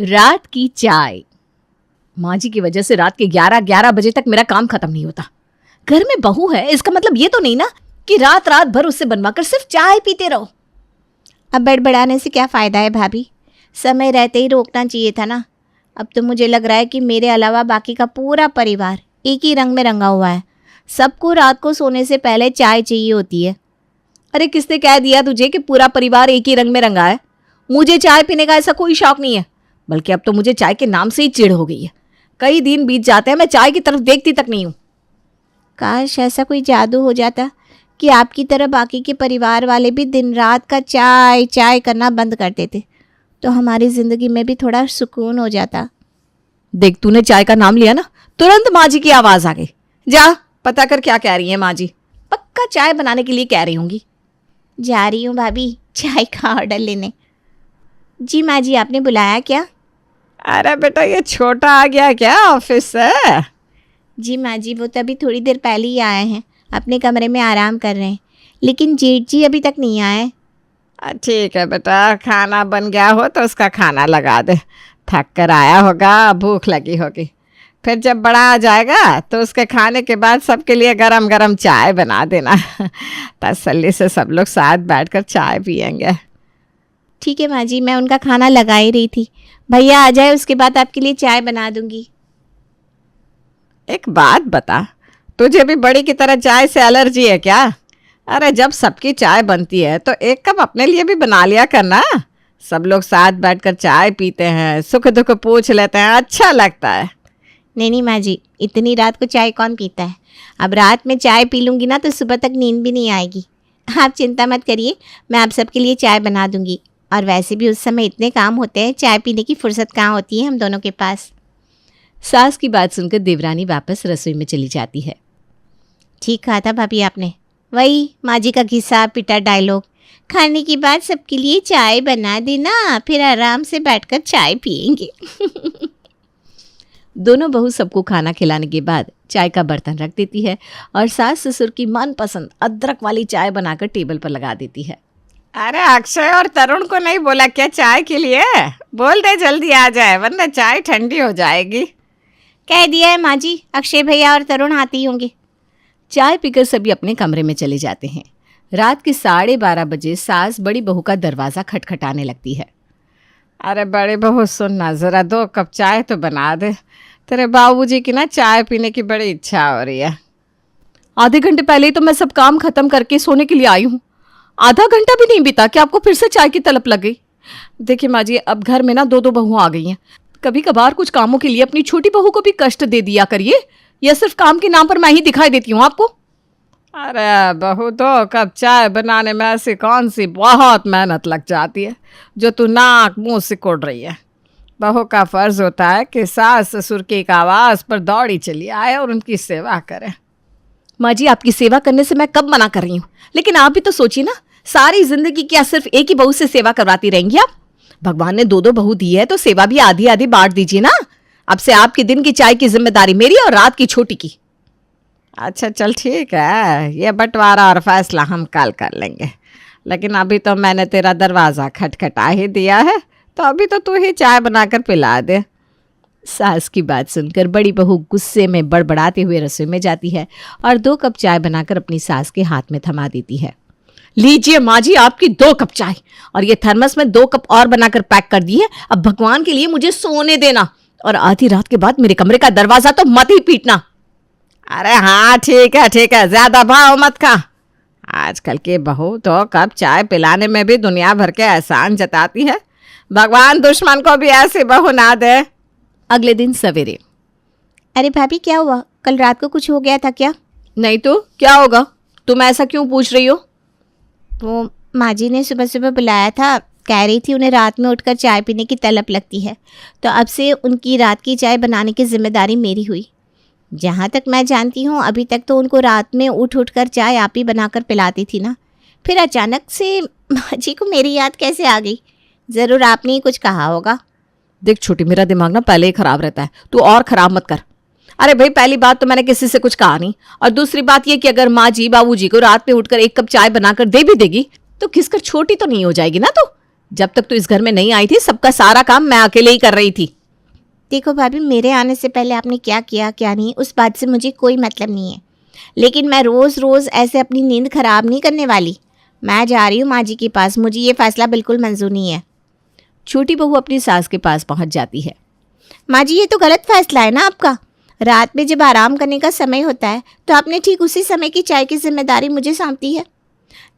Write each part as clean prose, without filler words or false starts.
रात की चाय। माँ जी की वजह से रात के 11-11 बजे तक मेरा काम खत्म नहीं होता। घर में बहू है, इसका मतलब ये तो नहीं ना कि रात रात भर उससे बनवाकर सिर्फ चाय पीते रहो। अब बड़बड़ाने से क्या फ़ायदा है भाभी, समय रहते ही रोकना चाहिए था ना। अब तो मुझे लग रहा है कि मेरे अलावा बाकी का पूरा परिवार एक ही रंग में रंगा हुआ है। सबको रात को सोने से पहले चाय चाहिए होती है। अरे किसने कह दिया तुझे कि पूरा परिवार एक ही रंग में रंगा है? मुझे चाय पीने का ऐसा कोई शौक नहीं है, बल्कि अब तो मुझे चाय के नाम से ही चिढ़ हो गई है। कई दिन बीत जाते हैं, मैं चाय की तरफ देखती तक नहीं हूँ। काश ऐसा कोई जादू हो जाता कि आपकी तरह बाकी के परिवार वाले भी दिन रात का चाय चाय करना बंद कर देते, तो हमारी ज़िंदगी में भी थोड़ा सुकून हो जाता। देख, तूने चाय का नाम लिया ना, तुरंत माँ जी की आवाज़ आ गई। जा पता कर क्या कह रही है माँ जी। पक्का चाय बनाने के लिए कह रही होंगी। जा रही हूँ भाभी चाय का ऑर्डर लेने। जी माँ जी, आपने बुलाया क्या? अरे बेटा, ये छोटा आ गया क्या ऑफिस से? जी माँ जी, वो तभी थोड़ी देर पहले ही आए हैं, अपने कमरे में आराम कर रहे हैं, लेकिन जेठ जी अभी तक नहीं आए। ठीक है बेटा, खाना बन गया हो तो उसका खाना लगा दे। थक कर आया होगा, भूख लगी होगी। फिर जब बड़ा आ जाएगा तो उसके खाने के बाद सबके लिए गरम गरम चाय बना देना। तसल्ली से सब लोग साथ बैठकर चाय पियेंगे। ठीक है माँ जी, मैं उनका खाना लगा ही रही थी। भैया आ जाए उसके बाद आपके लिए चाय बना दूंगी। एक बात बता, तुझे भी बड़ी की तरह चाय से एलर्जी है क्या? अरे जब सबकी चाय बनती है तो एक कप अपने लिए भी बना लिया करना। सब लोग साथ बैठकर चाय पीते हैं, सुख दुख पूछ लेते हैं, अच्छा लगता है। नहीं माँ जी, इतनी रात को चाय कौन पीता है। अब रात में चाय पी लूँगी ना तो सुबह तक नींद भी नहीं आएगी। आप चिंता मत करिए, मैं आप सबके लिए चाय बना दूंगी। और वैसे भी उस समय इतने काम होते हैं, चाय पीने की फुर्सत कहाँ होती है हम दोनों के पास। सास की बात सुनकर देवरानी वापस रसोई में चली जाती है। ठीक कहा था भाभी आपने, वही माँ जी का घिसा पिटा डायलॉग। खाने के बाद सबके लिए चाय बना देना, फिर आराम से बैठकर चाय पियेंगे। दोनों बहू सबको खाना खिलाने के बाद चाय का बर्तन रख देती है और सास ससुर की मनपसंद अदरक वाली चाय बनाकर टेबल पर लगा देती है। अरे अक्षय और तरुण को नहीं बोला क्या चाय के लिए? बोल दे जल्दी आ जाए, वरना चाय ठंडी हो जाएगी। कह दिया है माँ जी, अक्षय भैया और तरुण आते ही होंगे। चाय पीकर सभी अपने कमरे में चले जाते हैं। रात के 12:30 बजे सास बड़ी बहू का दरवाज़ा खटखटाने लगती है। अरे बड़ी बहू सुनना, ज़रा 2 कप चाय तो बना दे। तेरे बाबूजी की ना चाय पीने की बड़ी इच्छा हो रही है। आधे घंटे पहले ही तो मैं सब काम खत्म करके सोने के लिए आई हूँ। आधा घंटा भी नहीं बीता कि आपको फिर से चाय की तलब लग गई। देखिए माँ जी, अब घर में ना 2-2 बहुएं आ गई हैं। कभी कभार कुछ कामों के लिए अपनी छोटी बहू को भी कष्ट दे दिया करिए, या सिर्फ काम के नाम पर मैं ही दिखाई देती हूँ आपको? अरे बहू, 2 कप चाय बनाने में ऐसी कौन सी बहुत मेहनत लग जाती है जो तू नाक मुंह सिकोड़ रही है। बहू का फर्ज होता है कि सास ससुर की एक आवाज़ पर दौड़ी चली आए और उनकी सेवा करे। माँ जी, आपकी सेवा करने से मैं कब मना कर रही हूँ, लेकिन आप भी तो सोचिए ना, सारी जिंदगी क्या सिर्फ एक ही बहू से सेवा करवाती रहेंगी आप? भगवान ने 2-2 बहू दी है तो सेवा भी आधी आधी बांट दीजिए ना। अब से आपके दिन की चाय की जिम्मेदारी मेरी और रात की छोटी की। अच्छा चल ठीक है, ये बंटवारा और फैसला हम कल कर लेंगे, लेकिन अभी तो मैंने तेरा दरवाज़ा खटखटा ही दिया है, तो अभी तो तू ही चाय बनाकर पिला दे। सास की बात सुनकर बड़ी बहू गुस्से में बड़बड़ाते हुए रसोई में जाती है और 2 कप चाय बनाकर अपनी सास के हाथ में थमा देती है। लीजिए माँ जी, आपकी 2 कप चाय, और ये थर्मस में 2 कप और बनाकर पैक कर दी है। अब भगवान के लिए मुझे सोने देना, और आधी रात के बाद मेरे कमरे का दरवाजा तो मत ही पीटना। अरे हाँ ठीक है, ज़्यादा भाव मत खा। आजकल की बहू तो कप चाय पिलाने में भी दुनिया भर के एहसान जताती है। भगवान दुश्मन को भी ऐसी बहू ना दे। अगले दिन सवेरे। अरे भाभी, क्या हुआ? कल रात को कुछ हो गया था क्या? नहीं तो क्या होगा, तुम ऐसा क्यों पूछ रही हो? वो माँ जी ने सुबह सुबह बुलाया था, कह रही थी उन्हें रात में उठकर चाय पीने की तलब लगती है, तो अब से उनकी रात की चाय बनाने की जिम्मेदारी मेरी हुई। जहाँ तक मैं जानती हूँ अभी तक तो उनको रात में उठ कर चाय आप ही बनाकर पिलाती थी ना, फिर अचानक से माँ जी को मेरी याद कैसे आ गई? ज़रूर आपने ही कुछ कहा होगा। देख छोटी, मेरा दिमाग ना पहले ही खराब रहता है, तू और खराब मत कर। अरे भाई, पहली बात तो मैंने किसी से कुछ कहा नहीं, और दूसरी बात ये कि अगर माँ जी बाबूजी को रात में उठकर 1 कप चाय बनाकर दे भी देगी तो खिसकर छोटी तो नहीं हो जाएगी ना। तो जब तक तू इस घर में नहीं आई थी सबका सारा काम मैं अकेले ही कर रही थी। देखो भाभी, मेरे आने से पहले आपने क्या किया क्या नहीं उस बात से मुझे कोई मतलब नहीं है, लेकिन मैं रोज़ रोज़ ऐसे अपनी नींद खराब नहीं करने वाली। मैं जा रही हूँ माँ जी के पास, मुझे ये फ़ैसला बिल्कुल मंजूर नहीं है। छोटी बहू अपनी सास के पास पहुंच जाती है। माँ जी, ये तो गलत फैसला है ना आपका। रात में जब आराम करने का समय होता है तो आपने ठीक उसी समय की चाय की जिम्मेदारी मुझे सौंपी है।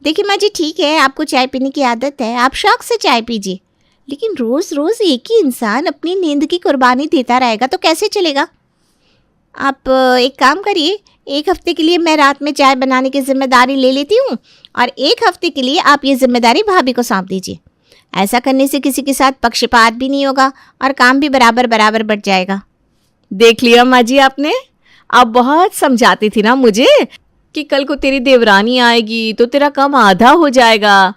देखिए माँ जी, ठीक है आपको चाय पीने की आदत है, आप शौक से चाय पीजिए, लेकिन रोज़ रोज़ एक ही इंसान अपनी नींद की कुर्बानी देता रहेगा तो कैसे चलेगा। आप एक काम करिए, एक हफ्ते के लिए मैं रात में चाय बनाने की जिम्मेदारी ले लेती हूँ और एक हफ्ते के लिए आप ये जिम्मेदारी भाभी को सौंप दीजिए। ऐसा करने से किसी के साथ पक्षपात भी नहीं होगा और काम भी बराबर बराबर बढ़ जाएगा। देख लिया माँ जी आपने, आप बहुत समझाती थी ना मुझे कि कल को तेरी देवरानी आएगी तो तेरा काम आधा हो जाएगा।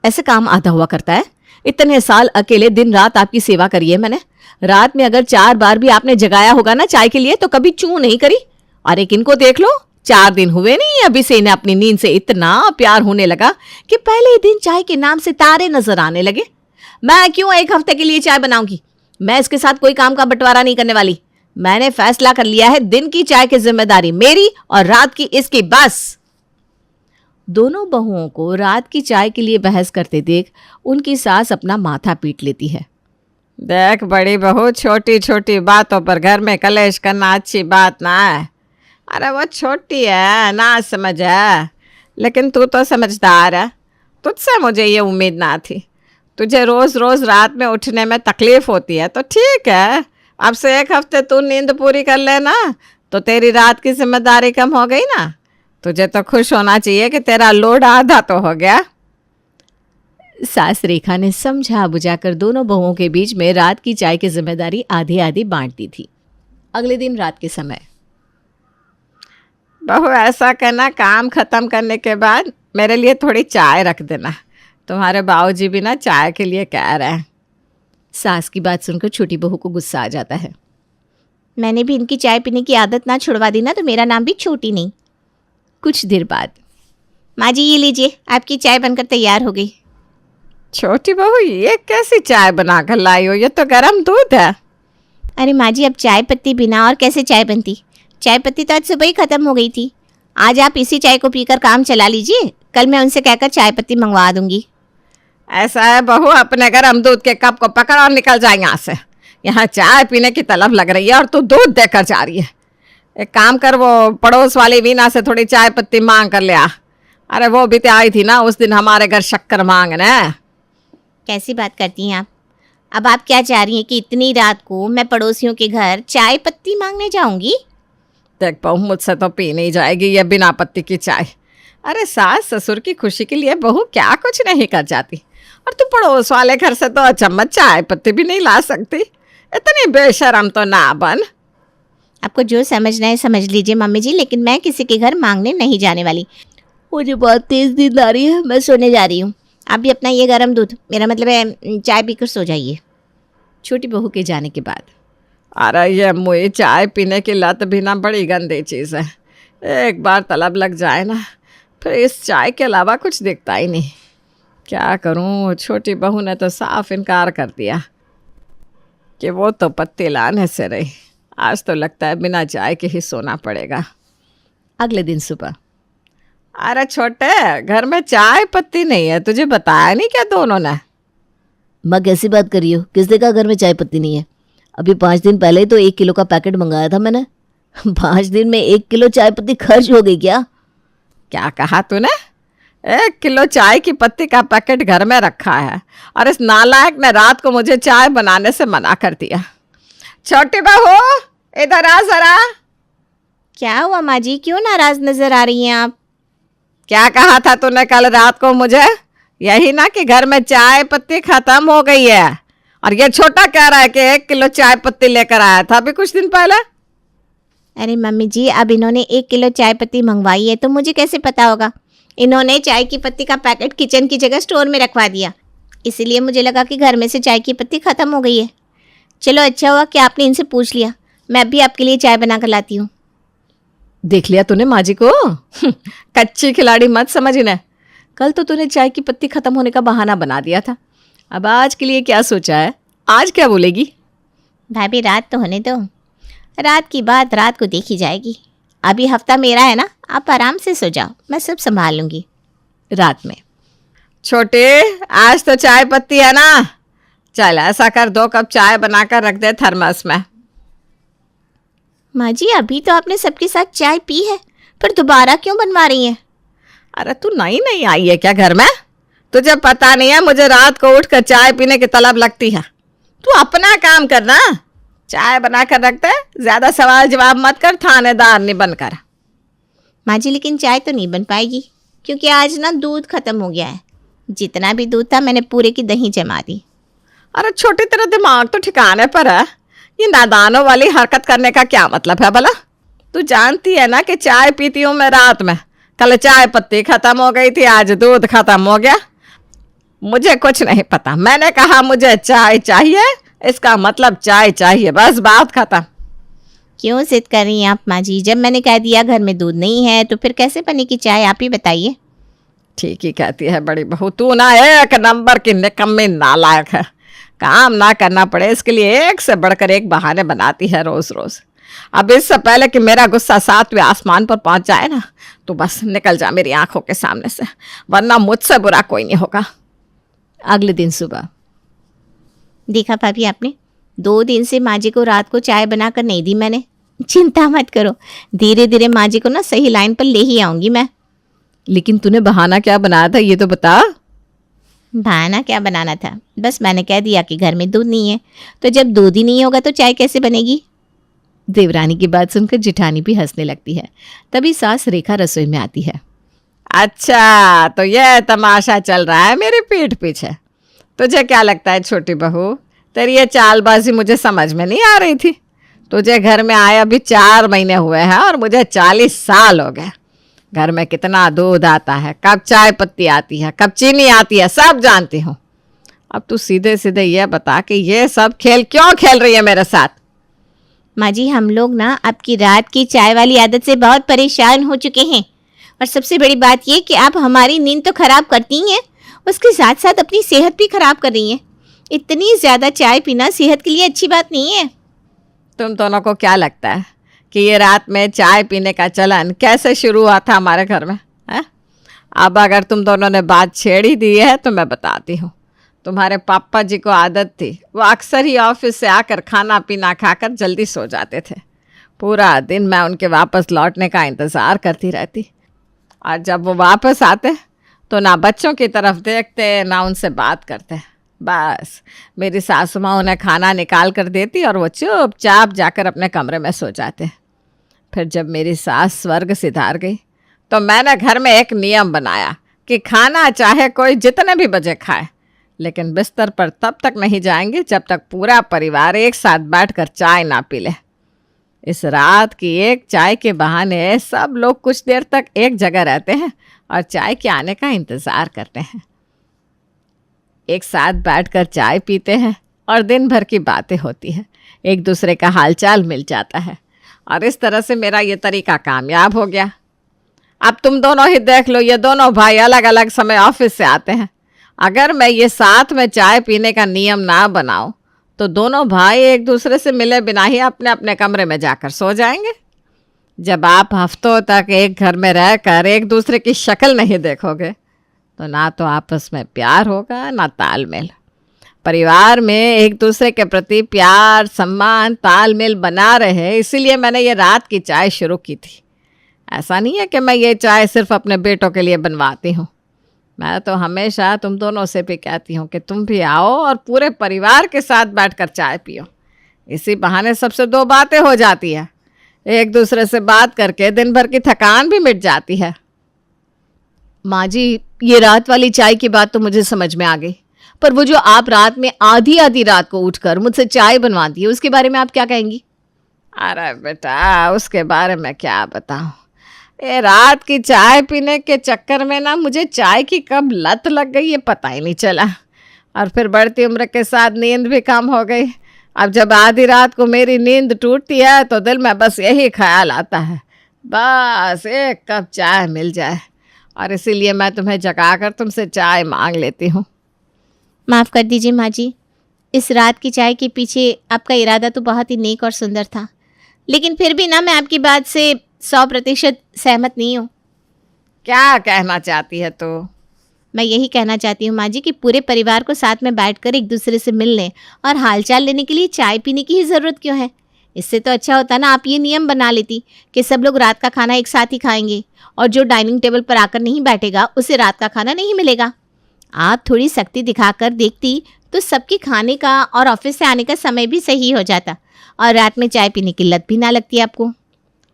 ऐसे काम आधा हुआ करता है? इतने साल अकेले दिन रात आपकी सेवा करी है मैंने। रात में अगर 4 बार भी आपने जगाया होगा ना चाय के लिए तो कभी चूं नहीं करी। और एक इनको देख लो, 4 दिन हुए नहीं अभी से इन्हें अपनी नींद से इतना प्यार होने लगा कि पहले ही दिन चाय के नाम से तारे नजर आने लगे। मैं क्यों एक हफ्ते के लिए चाय बनाऊंगी? मैं इसके साथ कोई काम का बंटवारा नहीं करने वाली। मैंने फैसला कर लिया है, दिन की चाय की जिम्मेदारी मेरी और रात की इसकी, बस। दोनों बहुओं को रात की चाय के लिए बहस करते देख उनकी सास अपना माथा पीट लेती है। देख बड़ी बहू, छोटी छोटी बातों पर घर में कलेश करना अच्छी बात ना है। अरे वो छोटी है ना समझ है, लेकिन तू तो समझदार है। तुझसे मुझे ये उम्मीद ना थी। तुझे रोज़ रोज़ रात में उठने में तकलीफ़ होती है तो ठीक है, अब से एक हफ्ते तू नींद पूरी कर लेना तो तेरी रात की जिम्मेदारी कम हो गई ना। तुझे तो खुश होना चाहिए कि तेरा लोड आधा तो हो गया। सास रेखा ने समझा बुझाकर दोनों बहुओं के बीच में रात की चाय की जिम्मेदारी आधी आधी बांट दी थी। अगले दिन रात के समय, बहू ऐसा करना, काम ख़त्म करने के बाद मेरे लिए थोड़ी चाय रख देना। तुम्हारे बाबूजी भी ना चाय के लिए कह रहे हैं। सास की बात सुनकर छोटी बहू को गुस्सा आ जाता है। मैंने भी इनकी चाय पीने की आदत ना छुड़वा दी ना तो मेरा नाम भी छोटी नहीं। कुछ देर बाद, माँ जी ये लीजिए, आपकी चाय बनकर तैयार हो गई। छोटी बहू, ये कैसी चाय बना कर लाई हो? ये तो गर्म दूध है। अरे माँ जी, अब चाय पत्ती बिना और कैसे चाय बनती? चाय पत्ती तो आज सुबह ही ख़त्म हो गई थी। आज आप इसी चाय को पीकर काम चला लीजिए, कल मैं उनसे कहकर चाय पत्ती मंगवा दूंगी। ऐसा है बहू, अपने गर्म दूध के कप को पकड़ और निकल जाए यहाँ से। यहाँ चाय पीने की तलब लग रही है और तू दूध देकर जा रही है। एक काम कर, वो पड़ोस वाली वीना से थोड़ी चाय पत्ती मांग कर ले आ। अरे वो भी तो आई थी ना उस दिन हमारे घर शक्कर मांगने। कैसी बात करती हैं आप? अब आप क्या चाह रही हैं कि इतनी रात को मैं पड़ोसियों के घर चाय पत्ती मांगने जाऊंगी? देख बहू, मुझसे तो पी नहीं जाएगी ये बिना पत्ती की चाय। अरे सास ससुर की खुशी के लिए बहू क्या कुछ नहीं कर जाती, और तू पड़ोस वाले घर से तो चम्मच चाय पत्ती भी नहीं ला सकती। इतनी बेशरम तो ना बन। आपको जो समझना है समझ लीजिए मम्मी जी, लेकिन मैं किसी के घर मांगने नहीं जाने वाली। मुझे बहुत तेज़ नींद आ रही है, मैं सोने जा रही हूँ। आप भी अपना ये गर्म दूध, मेरा मतलब है चाय पीकर सो जाइए। छोटी बहू के जाने के बाद, अरे ये मुझे चाय पीने की लत भी ना बड़ी गंदी चीज़ है। एक बार तलब लग जाए ना फिर इस चाय के अलावा कुछ दिखता ही नहीं। क्या करूं, छोटी बहू ने तो साफ इनकार कर दिया कि वो तो पत्ती लाने से रही। आज तो लगता है बिना चाय के ही सोना पड़ेगा। अगले दिन सुबह, अरे छोटे, घर में चाय पत्ती नहीं है, तुझे बताया नहीं क्या दोनों ने? माँ कैसी बात कर रही हो? किसने कहा घर में चाय पत्ती नहीं है? अभी 5 दिन पहले ही तो 1 किलो का पैकेट मंगाया था मैंने। 5 दिन में 1 किलो चाय पत्ती खर्च हो गई क्या? क्या कहा तूने? 1 किलो चाय की पत्ती का पैकेट घर में रखा है और इस नालायक ने रात को मुझे चाय बनाने से मना कर दिया। छोटी बहू इधर आ जरा। क्या हुआ माँ जी, क्यों नाराज नजर आ रही हैं आप? क्या कहा था तूने कल रात को मुझे? यही ना कि घर में चाय पत्ती खत्म हो गई है, और ये छोटा कह रहा है कि 1 किलो चाय पत्ती लेकर आया था अभी कुछ दिन पहले। अरे मम्मी जी, अब इन्होंने 1 किलो चाय पत्ती मंगवाई है तो मुझे कैसे पता होगा? इन्होंने चाय की पत्ती का पैकेट किचन की जगह स्टोर में रखवा दिया, इसीलिए मुझे लगा कि घर में से चाय की पत्ती ख़त्म हो गई है। चलो अच्छा हुआ कि आपने इनसे पूछ लिया, मैं अभी आपके लिए चाय बना कर लाती हूँ। देख लिया तूने माँ जी को? कच्ची खिलाड़ी मत समझ इन्हें। कल तो तूने चाय की पत्ती खत्म होने का बहाना बना दिया था, अब आज के लिए क्या सोचा है? आज क्या बोलेगी? भाभी रात तो होने दो, रात की बात रात को देखी जाएगी। अभी हफ्ता मेरा है ना, आप आराम से सो जाओ, मैं सब संभाल लूँगी। रात में छोटे, आज तो चाय पत्ती है ना, चल ऐसा कर 2 कप चाय बनाकर रख दे थर्मस में। माँ जी अभी तो आपने सबके साथ चाय पी है, फिर दोबारा क्यों बनवा रही हैं? अरे तू नई नहीं आई है क्या घर में? तुझे पता नहीं है मुझे रात को उठकर चाय पीने की तलब लगती है। तू अपना काम करना, चाय बना कर रख दे, ज्यादा सवाल जवाब मत कर, थानेदार नहीं बनकर। माँ जी लेकिन चाय तो नहीं बन पाएगी, क्योंकि आज ना दूध खत्म हो गया है। जितना भी दूध था मैंने पूरे की दही जमा दी। अरे छोटी, तेरा दिमाग तो ठिकाने पर है, ये नादानों वाली हरकत करने का क्या मतलब है भला? तू जानती है ना कि चाय पीती हूँ मैं रात में। कल चाय पत्ती खत्म हो गई थी, आज दूध खत्म हो गया। मुझे कुछ नहीं पता, मैंने कहा मुझे चाय चाहिए, इसका मतलब चाय चाहिए, बस बात खत्म। क्यों जिद कर रही हैं आप माँ जी? जब मैंने कह दिया घर में दूध नहीं है तो फिर कैसे बनेगी चाय, आप ही बताइए। ठीक ही कहती है बड़ी बहू, तू ना एक नंबर की निकम्मी नालायक है। काम ना करना पड़े इसके लिए एक से बढ़कर एक बहाने बनाती है रोज रोज। अब इससे पहले कि मेरा गुस्सा 7वें आसमान पर पहुंच जाए ना, तो बस निकल जा मेरी आंखों के सामने से, वरना मुझसे बुरा कोई नहीं होगा। अगले दिन सुबह देखा भाभी आपने, 2 दिन से माँ जी को रात को चाय बनाकर नहीं दी मैंने। चिंता मत करो, धीरे धीरे माँ जी को ना सही लाइन पर ले ही आऊँगी मैं। लेकिन तूने बहाना क्या बनाया था, ये तो बता। बहाना क्या बनाना था, बस मैंने कह दिया कि घर में दूध नहीं है, तो जब दूध ही नहीं होगा तो चाय कैसे बनेगी? देवरानी की बात सुनकर जिठानी भी हंसने लगती है। तभी सास रेखा रसोई में आती है। अच्छा, तो यह तमाशा चल रहा है मेरी पीठ पीछे। तुझे क्या लगता है छोटी बहू, तेरी ये चालबाजी मुझे समझ में नहीं आ रही थी? तुझे घर में आए अभी 4 महीने हुए हैं और मुझे 40 साल हो गए। घर में कितना दूध आता है, कब चाय पत्ती आती है, कब चीनी आती है, सब जानती हूँ। अब तू सीधे सीधे ये बता कि ये सब खेल क्यों खेल रही है मेरे साथ? माँ जी हम लोग ना आपकी रात की चाय वाली आदत से बहुत परेशान हो चुके हैं, और सबसे बड़ी बात ये कि आप हमारी नींद तो खराब करती हैं, उसके साथ साथ अपनी सेहत भी खराब कर रही हैं। इतनी ज़्यादा चाय पीना सेहत के लिए अच्छी बात नहीं है। तुम दोनों को क्या लगता है कि ये रात में चाय पीने का चलन कैसे शुरू हुआ था हमारे घर में, है? अब अगर तुम दोनों ने बात छेड़ ही दी है तो मैं बताती हूँ। तुम्हारे पापा जी को आदत थी, वो अक्सर ही ऑफिस से आकर खाना पीना खाकर जल्दी सो जाते थे। पूरा दिन मैं उनके वापस लौटने का इंतज़ार करती रहती, और जब वो वापस आते तो ना बच्चों की तरफ देखते ना उनसे बात करते। बस मेरी सासू माँ उन्हें खाना निकाल कर देती और वो चुपचाप जाकर अपने कमरे में सो जाते। फिर जब मेरी सास स्वर्ग सिधार गई तो मैंने घर में एक नियम बनाया कि खाना चाहे कोई जितने भी बजे खाए, लेकिन बिस्तर पर तब तक नहीं जाएंगे जब तक पूरा परिवार एक साथ बैठकर चाय ना पी ले। इस रात की एक चाय के बहाने सब लोग कुछ देर तक एक जगह रहते हैं और चाय के आने का इंतज़ार करते हैं। एक साथ बैठकर चाय पीते हैं और दिन भर की बातें होती हैं, एक दूसरे का हालचाल मिल जाता है, और इस तरह से मेरा ये तरीका कामयाब हो गया। अब तुम दोनों ही देख लो, ये दोनों भाई अलग अलग समय ऑफिस से आते हैं। अगर मैं ये साथ में चाय पीने का नियम ना बनाऊं तो दोनों भाई एक दूसरे से मिले बिना ही अपने अपने कमरे में जाकर सो जाएंगे। जब आप हफ्तों तक एक घर में रहकर एक दूसरे की शक्ल नहीं देखोगे तो ना तो आपस में प्यार होगा ना तालमेल। परिवार में एक दूसरे के प्रति प्यार, सम्मान, तालमेल बना रहे, इसीलिए मैंने ये रात की चाय शुरू की थी। ऐसा नहीं है कि मैं ये चाय सिर्फ अपने बेटों के लिए बनवाती हूँ, मैं तो हमेशा तुम दोनों से भी कहती हूँ कि तुम भी आओ और पूरे परिवार के साथ बैठकर चाय पियो। इसी बहाने सबसे 2 बातें हो जाती है, एक दूसरे से बात करके दिन भर की थकान भी मिट जाती है। माँ जी ये रात वाली चाय की बात तो मुझे समझ में आ गई, पर वो जो आप रात में आधी आधी रात को उठकर मुझसे चाय बनवाती है उसके बारे में आप क्या कहेंगी? अरे बेटा उसके बारे में क्या बताऊँ, ये रात की चाय पीने के चक्कर में ना मुझे चाय की कब लत लग गई ये पता ही नहीं चला, और फिर बढ़ती उम्र के साथ नींद भी कम हो गई। अब जब आधी रात को मेरी नींद टूटती है तो दिल में बस यही ख्याल आता है, बस एक कप चाय मिल जाए, और इसीलिए मैं तुम्हें जगाकर तुमसे चाय मांग लेती हूँ। माफ़ कर दीजिए माँ जी, इस रात की चाय के पीछे आपका इरादा तो बहुत ही नेक और सुंदर था, लेकिन फिर भी ना मैं आपकी बात से 100% सहमत नहीं हूँ। क्या कहना चाहती है तू? मैं यही कहना चाहती हूँ माँ जी कि पूरे परिवार को साथ में बैठकर एक दूसरे से मिलने और हालचाल लेने के लिए चाय पीने की ही ज़रूरत क्यों है? इससे तो अच्छा होता ना आप ये नियम बना लेती कि सब लोग रात का खाना एक साथ ही खाएंगे और जो डाइनिंग टेबल पर आकर नहीं बैठेगा उसे रात का खाना नहीं मिलेगा। आप थोड़ी सख्ती दिखाकर देखती तो सबके खाने का और ऑफिस से आने का समय भी सही हो जाता और रात में चाय पीने की लत भी ना लगती आपको।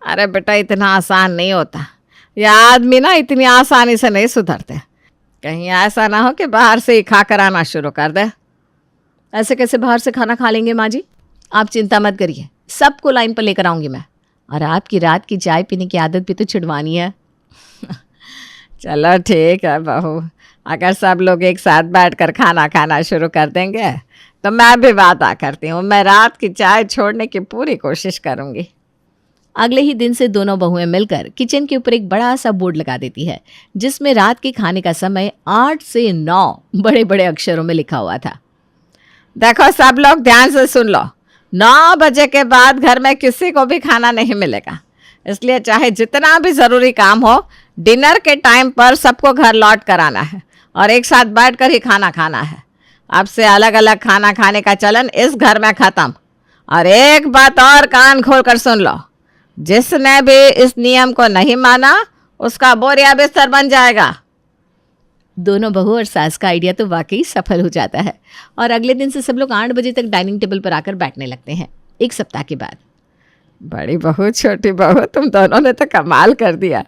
अरे बेटा, इतना आसान नहीं होता। ये आदमी ना इतनी आसानी से नहीं सुधरते। कहीं ऐसा ना हो कि बाहर से ही खा कर आना शुरू कर दे। ऐसे कैसे बाहर से खाना खा लेंगे माँ जी? आप चिंता मत करिए, सबको लाइन पर लेकर आऊंगी मैं। और आपकी रात की चाय पीने की आदत भी तो छुड़वानी है। चलो ठीक है बहू, अगर सब लोग एक साथ बैठकर खाना खाना शुरू कर देंगे तो मैं भी वादा करती हूँ, मैं रात की चाय छोड़ने की पूरी कोशिश करूँगी। अगले ही दिन से दोनों बहुएं मिलकर किचन के ऊपर एक बड़ा सा बोर्ड लगा देती है जिसमें रात के खाने का समय 8 से 9 बड़े बड़े अक्षरों में लिखा हुआ था। देखो सब लोग ध्यान से सुन लो, 9 बजे के बाद घर में किसी को भी खाना नहीं मिलेगा, इसलिए चाहे जितना भी ज़रूरी काम हो डिनर के टाइम पर सबको घर लौट कर आना है और एक साथ बैठ कर ही खाना खाना है। अब से अलग अलग खाना खाने का चलन इस घर में ख़त्म। और एक बात और कान खोल कर सुन लो, जिसने भी इस नियम को नहीं माना उसका बोरिया बिस्तर बन जाएगा। दोनों बहू और सास का आइडिया तो वाकई सफल हो जाता है और अगले दिन से सब लोग 8 बजे तक डाइनिंग टेबल पर आकर बैठने लगते हैं। एक सप्ताह के बाद बड़ी बहू छोटी बहू, तुम दोनों ने तो कमाल कर दिया।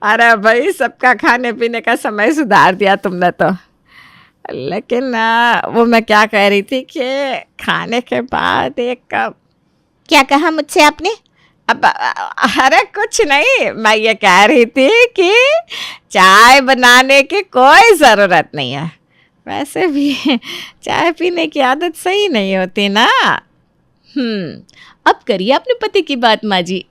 अरे भाई, सबका खाने पीने का समय सुधार दिया तुमने तो। लेकिन वो मैं क्या कह रही थी कि खाने के बाद एक कप। क्या कहा मुझसे आपने? अब अरे कुछ नहीं, मैं ये कह रही थी कि चाय बनाने की कोई ज़रूरत नहीं है। वैसे भी चाय पीने की आदत सही नहीं होती ना। अब करिए अपने पति की बात माँ जी।